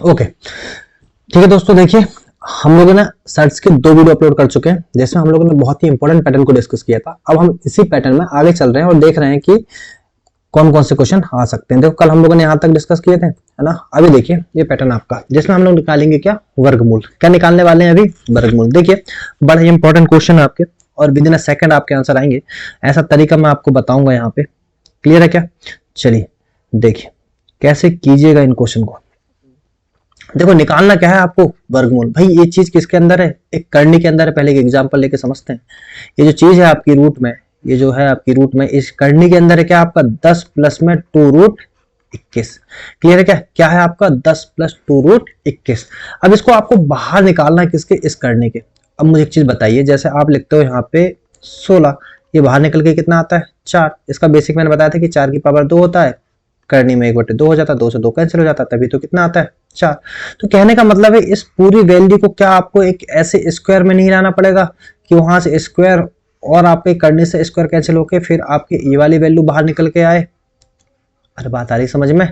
Okay ठीक है दोस्तों, देखिए हम लोगों ने सर्च के 2 वीडियो अपलोड कर चुके हैं जिसमें हम लोगों ने बहुत ही इंपॉर्टेंट पैटर्न को डिस्कस किया था। अब हम इसी पैटर्न में आगे चल रहे हैं और देख रहे हैं कि कौन कौन से क्वेश्चन आ सकते हैं। देखो कल हम लोगों ने यहाँ तक डिस्कस किए थे, है ना। अभी देखिए ये पैटर्न आपका, जिसमें हम लोग निकालेंगे क्या, वर्गमूल। क्या निकालने वाले हैं अभी, वर्गमूल। देखिए बड़ा ही इंपॉर्टेंट क्वेश्चन है आपके और विद इन अ सेकंड आपके आंसर आएंगे। ऐसा तरीका मैं आपको बताऊंगा यहाँ पे। क्लियर है क्या? चलिए देखिए कैसे कीजिएगा इन क्वेश्चन को। देखो निकालना क्या है आपको, वर्गमूल। भाई ये चीज किसके अंदर है, एक करनी के अंदर है। पहले एक एग्जांपल लेके समझते हैं। ये जो चीज है आपकी रूट में, ये जो है आपकी रूट में, इस करनी के अंदर है क्या आपका 10 प्लस में 2 रूट 21। क्लियर है क्या? क्या है आपका 10 प्लस 2 रूट 21। अब इसको आपको बाहर निकालना है किसके, इस करनी के। अब मुझे एक चीज बताइए, जैसे आप लिखते हो यहाँ पे 16, ये बाहर निकल के कितना आता है 4। इसका बेसिक मैंने बताया था कि 4 की पावर 2 होता है, करनी में 1/2 हो जाता है, 2 से 2 कैंसिल हो जाता है, तभी तो कितना आता है 4। तो कहने का मतलब है इस पूरी वैल्यू को क्या आपको एक ऐसे स्क्वायर में नहीं लाना पड़ेगा कि वहां से स्क्वायर और आपके करने से स्क्वायर कैंसिल होके फिर आपकी ये वाली वैल्यू बाहर निकल के आए। अरे बात आ रही समझ में?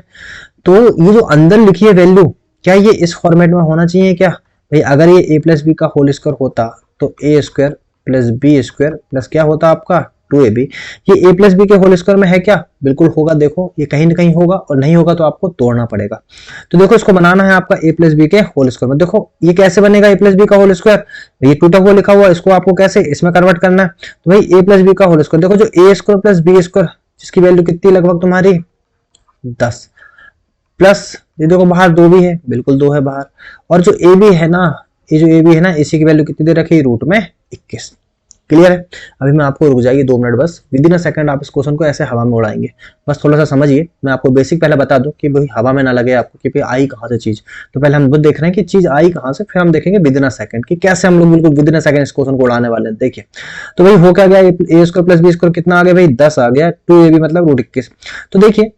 तो ये जो अंदर लिखी है वैल्यू, क्या ये इस फॉर्मेट में होना चाहिए क्या? भाई अगर ये a प्लस बी का होल स्क्वायर होता तो a square plus B square plus क्या होता आपका 2ab। ये a प्लस बी के होल स्क्वायर में है क्या? बिल्कुल होगा। देखो ये कहीं ना कहीं होगा और नहीं होगा तो आपको तोड़ना पड़ेगा। तो देखो इसको बनाना है आपका a प्लस बी के होल स्क्वायर में। देखो ये कैसे बनेगा a प्लस बी का होल स्क्वायर, ये टूटा हुआ लिखा हुआ, इसको आपको कैसे इसमें कन्वर्ट करना है। तो भाई a प्लस बी का होल स्क्वायर, देखो जो a square plus B square जिसकी वैल्यू कितनी लगभग तुम्हारी 10 प्लस ये देखो बाहर 2 भी है, बिल्कुल 2 है बाहर। और जो ए बी है ना, ये जो ए बी है ना, इसी की वैल्यू कितनी दे रखी है रूट में 21। क्लियर है? अभी मैं आपको रुक जाइए 2 मिनट बस, विद इन अ सेकंड आप इस क्वेश्चन को ऐसे हवा में उड़ाएंगे। बस थोड़ा सा समझिए। मैं आपको बेसिक पहले बता दूं कि भाई हवा में ना लगे आपको कि भाई आई कहां से चीज। तो पहले हम देख रहे हैं कि चीज आई कहां से, फिर हम देखेंगे विद इन अ सेकंड कि कैसे हम लोग बिल्कुल विद इन अ सेकंड इस क्वेश्चन को उड़ाने वाले हैं। देखिए तो भाई हो क्या गया, ए स्क्वायर प्लस बी स्क्वायर कितना आ गया भाई 10 आ गया, 2ab मतलब रूट 21। तो देखिए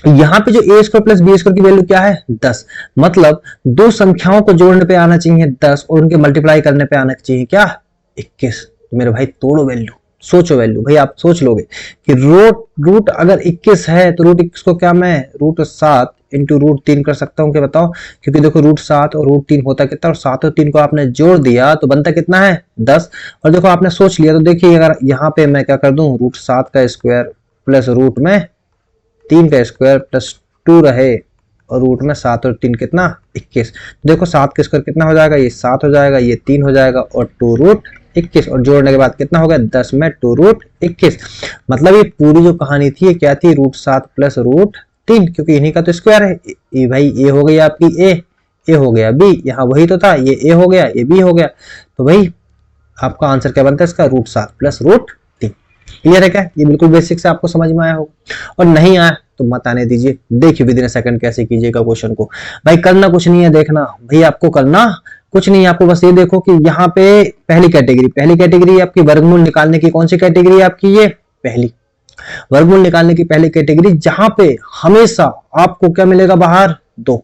यहाँ पे जो ए स्क्वायर प्लस बी स्क्वायर की वैल्यू क्या है 10, मतलब दो संख्याओं को जोड़ने पे आना चाहिए 10 और उनके मल्टीप्लाई करने पे आना चाहिए क्या 21। तो मेरे भाई तोड़ो वैल्यू, सोचो वैल्यू। भाई आप सोच लोगे कि रूट अगर 21 है तो रूट 21 को क्या मैं रूट 7 इंटू रूट 3 कर सकता हूँ क्या, बताओ? क्योंकि देखो रूट 7 और रूट 3 होता कितना, और 7 और 3 को आपने जोड़ दिया तो बनता कितना है 10। और देखो आपने सोच लिया तो देखिए अगर यहाँ पे मैं क्या कर दूं, रूट 7 का स्क्वायर प्लस रूट में 3 का स्क्वायर प्लस 2 रहे और रूट में 7 और 3 कितना 21। तो देखो 7 का स्क्वायर कितना हो जाएगा, ये 7 हो जाएगा, ये 3 हो जाएगा और 2 रूट 21 और जोड़ने के बाद कितना हो गया 10 में 2 रूट 21। मतलब ये पूरी जो कहानी थी ये क्या थी, रूट 7 प्लस रूट 3, क्योंकि इन्हीं का तो स्क्वायर है। ये भाई ए हो गई आपकी ए हो गया बी, यहाँ वही तो था, ये ए हो गया ये बी हो गया। तो भाई आपका आंसर क्या बनता है इसका, रूट 7 प्लस रूट 3। क्लियर है क्या? ये बिल्कुल बेसिक से आपको समझ में आया होगा, और नहीं आया तो मत आने दीजिए। देखिए विद इन अ सेकंड कैसे कीजिएगा क्वेश्चन को। भाई करना कुछ नहीं है, देखना भाई आपको करना कुछ नहीं है। आपको बस ये देखो कि यहाँ पे पहली कैटेगरी आपकी वर्गमूल निकालने की, कौन सी कैटेगरी है आपकी, ये पहली वर्गमूल निकालने की पहली कैटेगरी, जहां पे हमेशा आपको क्या मिलेगा बाहर 2।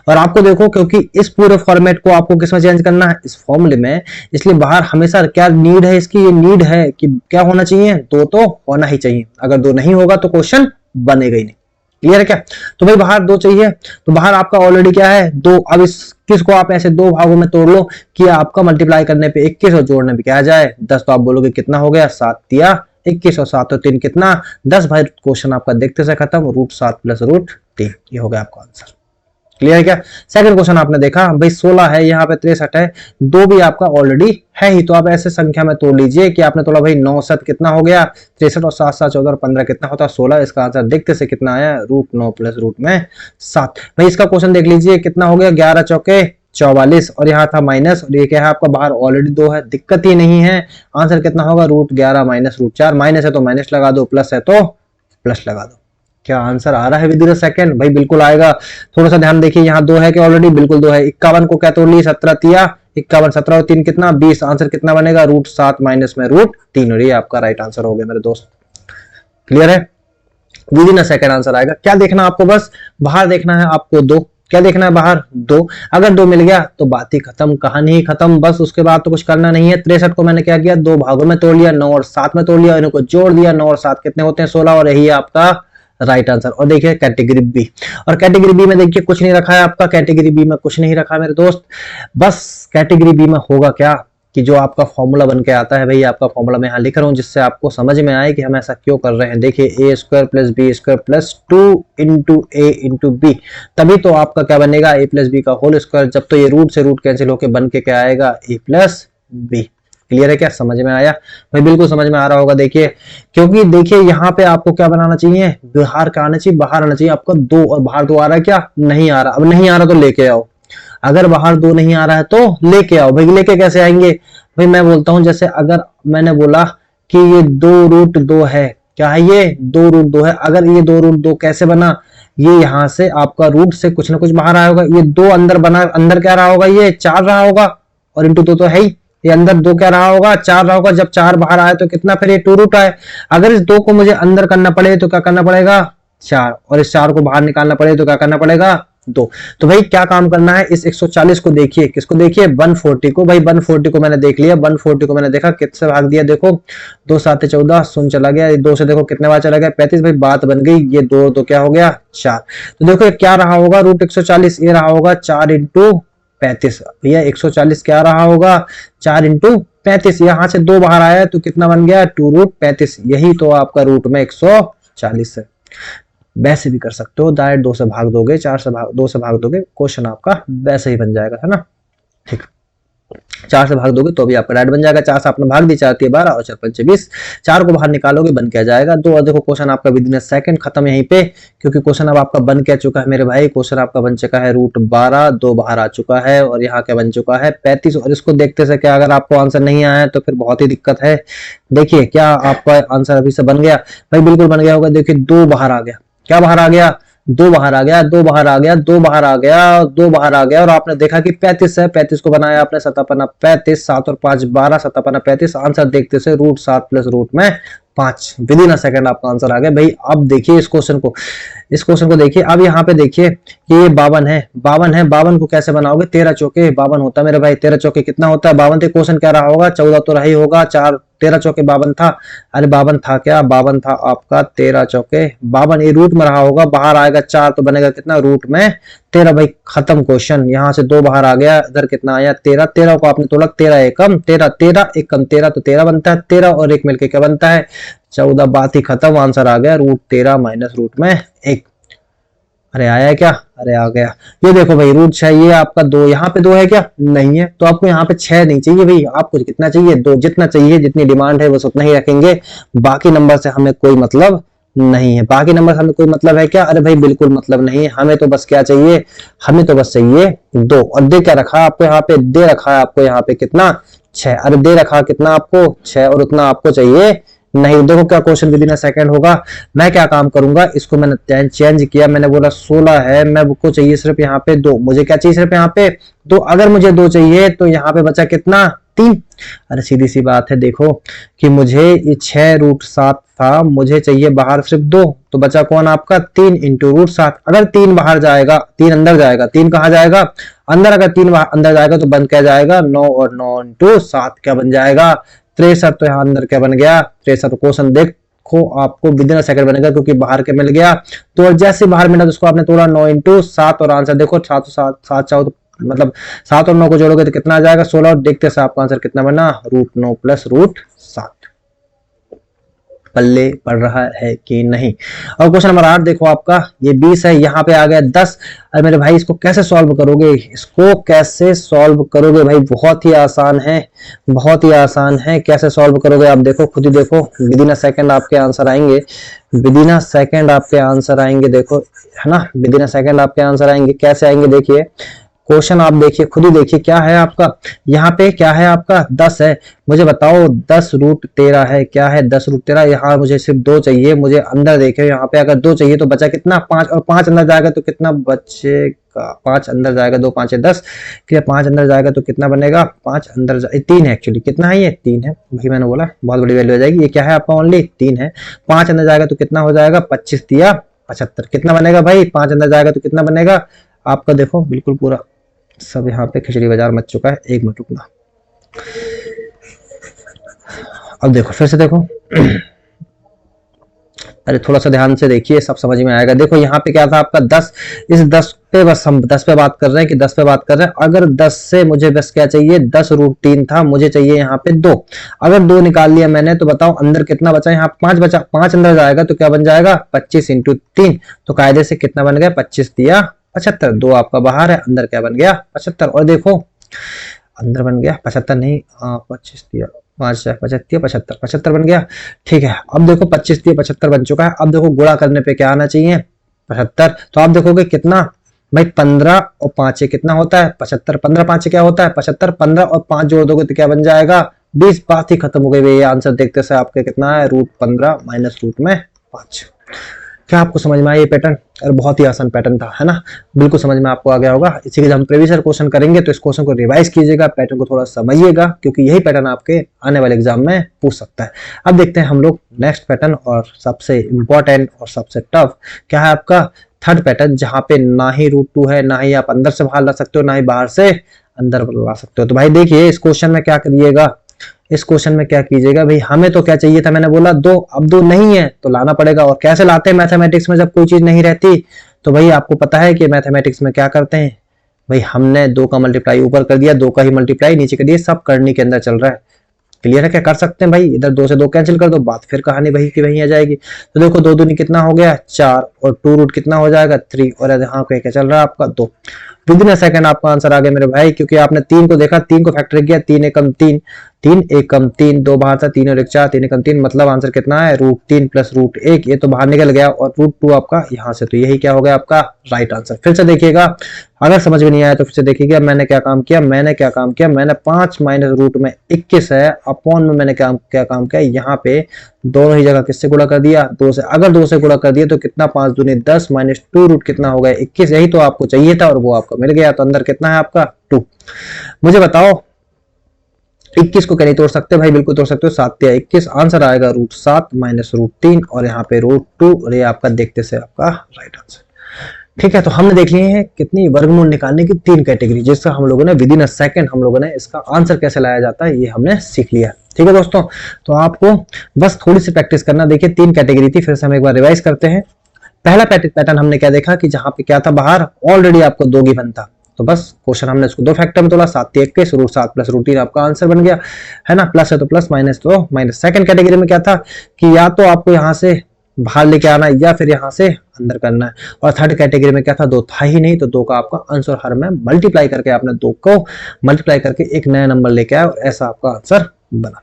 और आपको देखो क्योंकि इस पूरे फॉर्मेट को आपको किसमें चेंज करना है, इस फॉर्मूले में, इसलिए बाहर हमेशा क्या नीड है इसकी, ये नीड है कि क्या होना चाहिए 2 तो होना ही चाहिए। अगर 2 नहीं होगा तो क्वेश्चन बनेगा ही नहीं। क्लियर है क्या? तो भाई बाहर 2 चाहिए, तो बाहर आपका ऑलरेडी क्या है 2। अब इस किसको आप ऐसे 2 भागों में तोड़ लो कि आपका मल्टीप्लाई करने पे 21 और जोड़ने पे क्या आ जाए 10। तो आप बोलोगे कितना हो गया 7 तिया 21 और 7 और 3 कितना 10। भाई क्वेश्चन आपका देखते से खत्म, रूट 7 प्लस रूट 3, ये हो गया आपका आंसर। क्लियर है क्या? सेकंड क्वेश्चन आपने देखा भाई 16 है, यहाँ पे 63 है, 2 भी आपका ऑलरेडी है ही, तो आप ऐसे संख्या में तोड़ लीजिए कि आपने तोड़ा भाई 9 7 कितना हो गया 63 और 7 7 14 और 15 कितना होता है 16। इसका आंसर देखते से कितना आया, रूट 9 प्लस रूट में 7। भाई इसका क्वेश्चन देख लीजिए कितना हो गया 11 चौके 44, और यहाँ था माइनस, और ये क्या है आपका बाहर ऑलरेडी 2 है, दिक्कत ही नहीं है। आंसर कितना होगा रूट 11 माइनस रूट 4, माइनस है तो माइनस लगा दो, प्लस है तो प्लस लगा दो। क्या आंसर आ रहा है विद इन अ सेकंड? भाई बिल्कुल आएगा। थोड़ा सा ध्यान देखिए, यहाँ 2 है कि ऑलरेडी, बिल्कुल 2 है। 51 को क्या तोड़ ली 17 तिया 51, 17 और 3 कितना 20। आंसर कितना बनेगा रूट 7 माइनस में रूट 3, और ये आपका राइट आंसर हो गया मेरे दोस्त। क्लियर है? With in a second answer आएगा। क्या देखना आपको, बस बाहर देखना है आपको 2। क्या देखना है बाहर 2। अगर 2 मिल गया तो बात ही खत्म, कहानी ही खत्म, बस उसके बाद तो कुछ करना नहीं है। 63 को मैंने क्या किया 2 भागों में तोड़ लिया, 9 और 7 में तोड़ लिया, इनको जोड़ दिया, 9 और 7 कितने होते हैं 16, और यही आपका राइट आंसर। और देखिए कैटेगरी बी, और कैटेगरी बी में देखिए कुछ नहीं रखा है आपका, कैटेगरी बी में कुछ नहीं रखा मेरे दोस्त। बस कैटेगरी बी में होगा क्या कि जो आपका फॉर्मूला बन के आता है, भाई आपका फॉर्मूला मैं यहाँ लिख रहा हूँ जिससे आपको समझ में आए कि हम ऐसा क्यों कर रहे हैं। देखिए A square plus B square plus 2 into A into B, तभी तो आपका क्या बनेगा ए प्लस बी का होल स्क्वायर। जब तो ये रूट से रूट कैंसिल होकर बन के क्या आएगा ए प्लस बी। क्लियर है क्या, समझ में आया भाई? बिल्कुल समझ में आ रहा होगा। देखिए क्योंकि देखिए यहाँ पे आपको क्या बनाना चाहिए, बाहर क्या आना चाहिए, बाहर आना चाहिए आपका 2, और बाहर 2 आ रहा है क्या, नहीं आ रहा। अब नहीं आ रहा तो लेके आओ, अगर बाहर 2 नहीं आ रहा है तो लेके आओ। भाई लेके कैसे आएंगे, भाई मैं बोलता हूं जैसे अगर मैंने बोला कि ये 2√2 है, क्या है ये 2√2 है। अगर ये 2√2 कैसे बना, ये यहां से आपका रूट से कुछ ना कुछ बाहर आया होगा, ये 2 अंदर बना, अंदर क्या रहा होगा, ये 4 रहा होगा, और इंटू 2 तो है ही, ये अंदर 2 क्या रहा होगा, 4 रहा होगा। जब 4 बाहर आए तो कितना, फिर ये 2 आए। अगर इस 2 को मुझे अंदर करना पड़े तो क्या करना पड़ेगा 4, और इस 4 को बाहर निकालना पड़े तो क्या करना पड़ेगा 2। तो भाई क्या काम करना है, इस 140 को देखिए, किसको देखिए 140 को। भाई 140 को मैंने देख लिया, 140 को मैंने देखा, किससे भाग दिया, देखो 2 7 14, शून्य चला गया, 2 से देखो कितने बार चला गया 35। भाई बात बन गई, ये 2 तो क्या हो गया 4। तो देखो क्या रहा होगा रूट 140, ये रहा होगा 4 इंटू 35। भैया 140 क्या रहा होगा 4 इंटू 35, यहां से 2 बाहर आया तो कितना बन गया 2√35। यही तो आपका रूट में 140 है। वैसे भी कर सकते हो, डायरेक्ट 2 से भाग दोगे, 2 से भाग दोगे, क्वेश्चन आपका वैसे ही बन जाएगा, है ना। ठीक, 4 से भाग दोगे तो भी आपका डायरेक्ट बन जाएगा। 4 से आपने भाग दी, 4 3 12 और 4 5 20, 4 को बाहर निकालोगे बन क्या जाएगा 2। और देखो क्वेश्चन आपका विद इन सेकंड खत्म यहीं पे, क्योंकि क्वेश्चन अब आपका बन क्या चुका है मेरे भाई, क्वेश्चन आपका बन चुका है √12, 2 बाहर आ चुका है, और यहाँ क्या बन चुका है 35। और इसको देखते से क्या, अगर आपको आंसर नहीं आया तो फिर बहुत ही दिक्कत है। देखिए क्या आपका आंसर अभी से बन गया, भाई बिल्कुल बन गया होगा। देखिए 2 बाहर आ गया, क्या बाहर आ गया 2 बाहर आ गया, 2 बाहर आ गया, 2 बाहर आ गया, 2 बाहर आ गया, और आपने देखा कि 35 है, 35 को बनाया आपने सतापना 35, 7 और 5 12, सतापना 35। आंसर देखते से √7 प्लस रूट में 5, विद इन अ सेकंड आपका आंसर आ गया। भाई अब देखिए इस क्वेश्चन को, इस क्वेश्चन को देखिए। अब यहाँ पे देखिए कि ये 52 है, 52 है, 52 को कैसे बनाओगे, 13 चौके 52 होता है मेरे भाई, 13 चौके कितना होता है 52 थे। क्वेश्चन क्या रहा होगा 14 तो रही होगा, 4 13 चौके 52 था, अरे 52 था क्या, 52 था आपका 13 चौके 52, ये रूट में रहा होगा, बाहर आएगा 4 तो बनेगा कितना रूट में 13। भाई खत्म क्वेश्चन, यहाँ से 2 बाहर आ गया, इधर कितना आया 13, 13 को आपने तोड़ा, 13 एकम 13, 13 एकम 13 तो 13 बनता है, 13 और 1 मिलके क्या बनता है 14। बात ही खत्म, आंसर आ गया √13 माइनस रूट में 1। अरे आया क्या, अरे आ गया। ये देखो भाई √6, ये आपका 2, यहाँ पे 2 है क्या, नहीं है, तो आपको यहाँ पे 6 नहीं चाहिए भाई, आपको कितना चाहिए 2, जितना चाहिए, जितनी डिमांड है बस उतना ही रखेंगे, बाकी नंबर से हमें कोई मतलब नहीं है। बाकी नंबर से हमें कोई मतलब है क्या, अरे भाई बिल्कुल मतलब नहीं है, हमें तो बस क्या चाहिए, हमें तो बस चाहिए 2। और दे क्या रखा है आपको यहाँ पे, दे रखा है आपको यहाँ पे कितना 6, अरे दे रखा कितना आपको 6, और उतना आपको चाहिए नहीं। देखो क्या question with in a second होगा। मैं क्या काम करूंगा, इसको मैंने चेंज किया, मैंने बोला 16 है, मैं को चाहिए सिर्फ यहाँ पे 2, मुझे क्या चाहिए सिर्फ यहाँ पे 2, अगर मुझे 2 चाहिए तो यहाँ पे बचा कितना 3। अरे सीधी सी बात है, देखो कि मुझे ये 6√7 था, मुझे चाहिए बाहर सिर्फ 2, तो बचा कौन आपका 3 इंटू √7। अगर 3 बाहर जाएगा 3 अंदर जाएगा, 3 कहाँ जाएगा अंदर, अगर 3 अंदर जाएगा तो बन क्या जाएगा 9, और 9 इंटू 7 क्या बन जाएगा 63। तो यहाँ अंदर क्या बन गया 63। क्वेश्चन देखो आपको विद इन अ सेकंड बनेगा, क्योंकि बाहर के मिल गया, तो जैसे बाहर मिला तो उसको आपने तोड़ा 9 इंटू 7, और आंसर देखो 7 7 मतलब 7 और 9 को जोड़ोगे तो कितना आ जाएगा 16, और देखते से आपका आंसर कितना बना √9 प्लस √7। पल्ले पड़ रहा है कि नहीं। और क्वेश्चन नंबर 8 देखो आपका, ये 20 है, यहाँ पे आ गया 10। अरे मेरे भाई इसको कैसे सॉल्व करोगे, इसको कैसे सॉल्व करोगे भाई, बहुत ही आसान है, बहुत ही आसान है। कैसे सॉल्व करोगे आप देखो, खुद ही देखो, विद इन अ सेकंड आपके आंसर आएंगे, विद इन अ सेकंड आपके आंसर आएंगे, देखो है ना, विद इन अ सेकंड आपके आंसर आएंगे। कैसे आएंगे देखिए, क्वेश्चन आप देखिए, खुद ही देखिए क्या है आपका, यहाँ पे क्या है आपका 10 है, मुझे बताओ 10√13 है, क्या है 10√13। यहाँ मुझे सिर्फ 2 चाहिए, मुझे अंदर देखे यहाँ पे अगर 2 चाहिए तो बचा कितना 5, और 5 अंदर जाएगा तो कितना बचेगा 5 अंदर जाएगा, 2 5 10, 5 अंदर जाएगा तो कितना बनेगा 5 अंदर 3 है, एक्चुअली कितना है ये 3 है भाई, मैंने बोला बहुत बड़ी वैल्यू हो जाएगी। ये क्या है आपका ओनली 3 है, 5 अंदर जाएगा तो कितना हो जाएगा 25 दिया 75, कितना बनेगा भाई 5 अंदर जाएगा तो कितना बनेगा आपका, देखो बिल्कुल पूरा सब यहाँ पे खिचड़ी बाजार मच चुका है। 1 मिनट रुकना, अब देखो फिर से देखो अरे थोड़ा सा ध्यान से देखिए, सब समझ में आएगा। देखो यहाँ पे क्या था आपका 10, इस 10 पे बस हम 10 पे बात कर रहे हैं कि 10 पे बात कर रहे हैं। अगर 10 से मुझे बस क्या चाहिए, 10√3 था, मुझे चाहिए यहाँ पे 2। अगर 2 निकाल लिया मैंने तो बताओ अंदर कितना बचा, यहाँ 5 बचा, 5 अंदर जाएगा तो क्या बन जाएगा 25 इंटू 3। तो कायदे से कितना बन गया, 25 दिया 75, 2 आपका बाहर है, अंदर क्या बन गया 75। और देखो अंदर बन गया 75 नहीं, 25 दिया 5 75 75 75 बन गया। ठीक है, अब देखो 25 दिए 75 बन चुका है। अब देखो गुणा करने पे क्या आना चाहिए 75। तो आप देखोगे कितना भाई 15 और 5 कितना होता है 75, 15 5 क्या होता है 75, 15 और 5 जोड़ दोगे तो क्या बन जाएगा 20। बात ही खत्म हो गई भैया, आंसर देखते से आपके कितना है √15 माइनस रूट में 5। क्या आपको समझ में आया ये पैटर्न? और बहुत ही आसान पैटर्न था, है ना, बिल्कुल समझ में आपको आ गया होगा। इसी के जब हम प्रीवियस क्वेश्चन करेंगे तो इस क्वेश्चन को रिवाइज कीजिएगा, पैटर्न को थोड़ा समझिएगा, क्योंकि यही पैटर्न आपके आने वाले एग्जाम में पूछ सकता है। अब देखते हैं हम लोग नेक्स्ट पैटर्न, और सबसे इंपॉर्टेंट और सबसे टफ क्या है आपका थर्ड पैटर्न, जहां पे ना ही √2 है, ना ही आप अंदर से बाहर ला सकते हो, ना ही बाहर से अंदर ला सकते हो। तो भाई देखिए इस क्वेश्चन में क्या करिएगा, इस क्वेश्चन में क्या कीजिएगा भाई, हमें तो क्या चाहिए था, मैंने बोला 2, अब 2 नहीं है तो लाना पड़ेगा। और कैसे लाते हैं मैथमेटिक्स में जब कोई चीज नहीं रहती, तो भाई आपको पता है कि मैथमेटिक्स में क्या करते हैं भाई, हमने 2 का मल्टीप्लाई ऊपर कर दिया, 2 का ही मल्टीप्लाई नीचे कर दिया, सब करनी के अंदर चल रहा है। क्लियर है? क्या कर सकते हैं भाई, इधर 2 से 2 कैंसिल कर दो, बात फिर कहानी वही की वही आ जाएगी। तो देखो 2 दूनी कितना हो गया 4, और 2 रूट कितना हो जाएगा 3, और यहाँ पे क्या चल रहा है आपका 2। विद इन अ सेकंड आपका आंसर आ गया मेरे भाई, क्योंकि आपने 3 को देखा, 3 को फैक्टर किया, 3 एकम 3, 3 एकम 3, 2 बाहर था, 3 और 1 4, 3 एकम 3, मतलब आंसर कितना है √3 प्लस √1, ये तो बाहर निकल गया, और √2 आपका यहाँ से, तो यही क्या हो गया आपका राइट आंसर। फिर से देखिएगा, अगर समझ में नहीं आया तो फिर से देखिएगा मैंने क्या काम किया, मैंने 5 माइनस रूट में 21 है, अपॉन में मैंने क्या काम किया, यहाँ पे दोनों ही जगह किससे गुणा कर दिया 2 से। अगर 2 से गुणा कर दिया तो कितना 5 दूनी 10 माइनस 2 रूट कितना हो गया 21, यही तो आपको चाहिए था और वो आपको मिल गया। तो अंदर कितना है आपका 2। मुझे बताओ 21 को क्या नहीं तोड़ सकते भाई, बिल्कुल तोड़ सकते हो, 7 या 21, आंसर आएगा √7 माइनस √3, और यहाँ पे √2, और ये आपका देखते से आपका राइट आंसर। ठीक है, तो हमने देख लिए हैं कितनी वर्गमूल निकालने की 3 कैटेगरी, जिसका हम लोगों ने विद इन अ सेकंड हम लोगों ने इसका आंसर कैसे लाया जाता है ये हमने सीख लिया। ठीक है दोस्तों, तो आपको बस थोड़ी सी प्रैक्टिस करना। देखिए 3 कैटेगरी थी, फिर से हम एक बार रिवाइज करते हैं। पहला पैटर्न हमने क्या देखा कि जहां पे क्या था, बाहर ऑलरेडी आपको 2 गिवन था, तो बस क्वेश्चन हमने इसको 2 फैक्टर में तोड़ा, 7 21, √7 प्लस √3 आपका आंसर बन गया, है ना, प्लस है तो प्लस, माइनस तो माइनस। सेकंड कैटेगरी में क्या था कि या तो आपको यहाँ से बाहर लेके आना है या फिर यहाँ से अंदर करना है, और थर्ड कैटेगरी में क्या था 2 था ही नहीं, तो 2 का आपका आंसर हर में मल्टीप्लाई करके आपने 2 को मल्टीप्लाई करके एक नया नंबर लेके आया, और ऐसा आपका आंसर बना।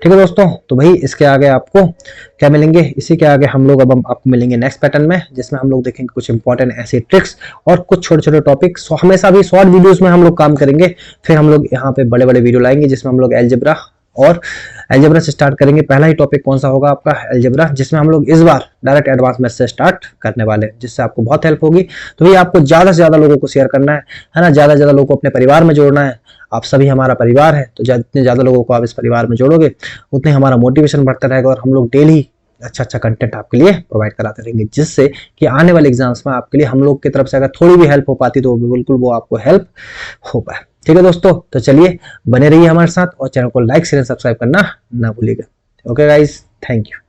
ठीक है दोस्तों, तो भाई इसके आगे आपको क्या मिलेंगे, इसी के आगे हम लोग अब हम आपको मिलेंगे नेक्स्ट पैटर्न में, जिसमें हम लोग देखेंगे कुछ इंपॉर्टेंट ऐसे ट्रिक्स और कुछ छोटे छोटे टॉपिक। हमेशा भी शॉर्ट वीडियोस में हम लोग काम करेंगे, फिर हम लोग यहाँ पे बड़े बड़े वीडियो लाएंगे जिसमें हम लोग अलजेब्रा और अलजेब्रा से स्टार्ट करेंगे। पहला ही टॉपिक कौन सा होगा आपका अलजेब्रा, जिसमें हम लोग इस बार डायरेक्ट एडवांस मैथ से स्टार्ट करने वाले हैं, जिससे आपको बहुत हेल्प होगी। तो ये आपको ज्यादा से ज्यादा लोगों को शेयर करना है ना, ज्यादा से ज्यादा लोगों को अपने परिवार में जोड़ना है। आप सभी हमारा परिवार है, तो जितने ज्यादा लोगों को आप इस परिवार में जोड़ोगे उतने हमारा मोटिवेशन बढ़ता रहेगा, और हम लोग डेली अच्छा अच्छा कंटेंट आपके लिए प्रोवाइड कराते रहेंगे, जिससे कि आने वाले एग्जाम्स में आपके लिए हम लोग की तरफ से अगर थोड़ी भी हेल्प हो पाती तो बिल्कुल वो आपको हेल्प हो पाए। ठीक है दोस्तों, तो चलिए बने रहिए हमारे साथ, और चैनल को लाइक शेयर सब्सक्राइब करना ना भूलिएगा। Okay guys, thank you.